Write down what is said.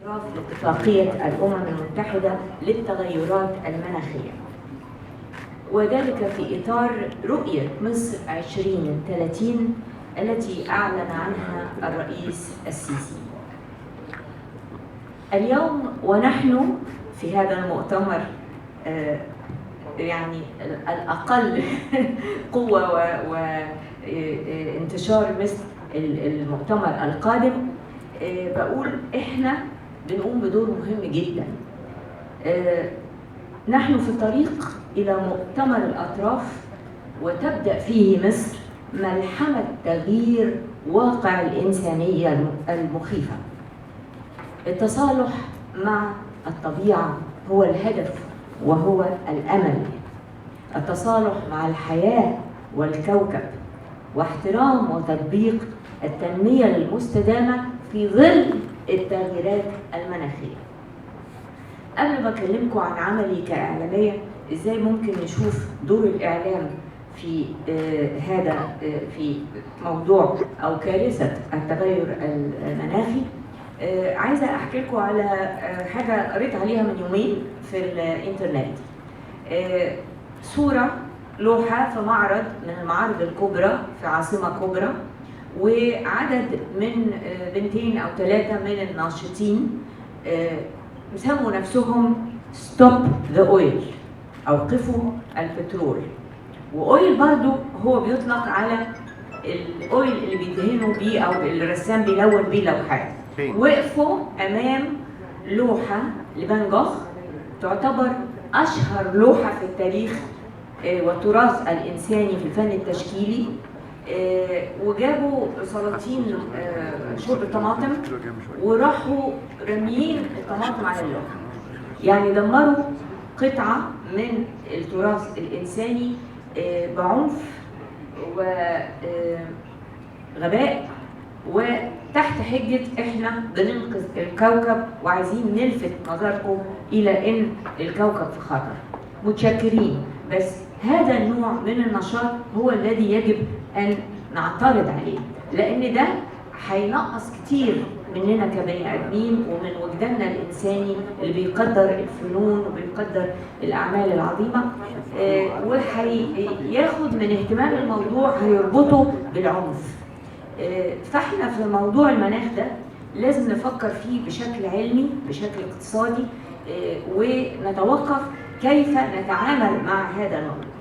لاتفاقية الأمم المتحدة للتغيرات المناخية، وذلك في إطار رؤية مصر 2030 التي أعلن عنها الرئيس السيسي. اليوم ونحن في هذا المؤتمر يعني الأقل قوة وانتشار مثل المؤتمر القادم، بقول إحنا بنقوم بدور مهم جدا. نحن في الطريق إلى مؤتمر الأطراف، وتبدأ فيه مصر ملحمة تغيير واقع الإنسانية المخيفة. التصالح مع الطبيعة هو الهدف وهو الأمل، التصالح مع الحياة والكوكب، واحترام وتطبيق التنمية المستدامة في ظل التغييرات المناخية. قبل ما أكلمكم عن عملي كإعلامية، إزاي ممكن نشوف دور الإعلام في في موضوع أو كارثة التغير المناخي، عايزة أحكي لكم على حاجة قريت عليها من يومين في الإنترنت. صورة لوحة في معرض من المعارض الكبرى في عاصمة كبرى، وعدد من 2 أو 3 من الناشطين سموا نفسهم ستوب ذا اويل، أوقفوا البترول. واويل برضو هو بيطلق على الاويل اللي بيدهنوا بيه أو الرسام بيلون بيه لوحات. وقفوا أمام لوحة لفان جوخ تعتبر أشهر لوحة في التاريخ والتراث الإنساني في الفن التشكيلي، وجابوا سلاطين شرب طماطم وراحوا راميين الطماطم على اللوحة، يعني دمروا قطعة من التراث الإنساني بعنف وغباء، وتحت حجة احنا بننقذ الكوكب وعايزين نلفت نظركم إلى إن الكوكب في خطر. متشكرين، بس هذا النوع من النشاط هو الذي يجب أن نعترض عليه، لأن ده هينقص كتير مننا كبني آدمين ومن وجداننا الإنساني اللي بيقدر الفنون وبيقدر الأعمال العظيمة، وهياخد من اهتمام الموضوع هيربطه بالعنف. فاحنا في موضوع المناخ ده لازم نفكر فيه بشكل علمي بشكل اقتصادي، ونتوقف كيف نتعامل مع هذا الموضوع.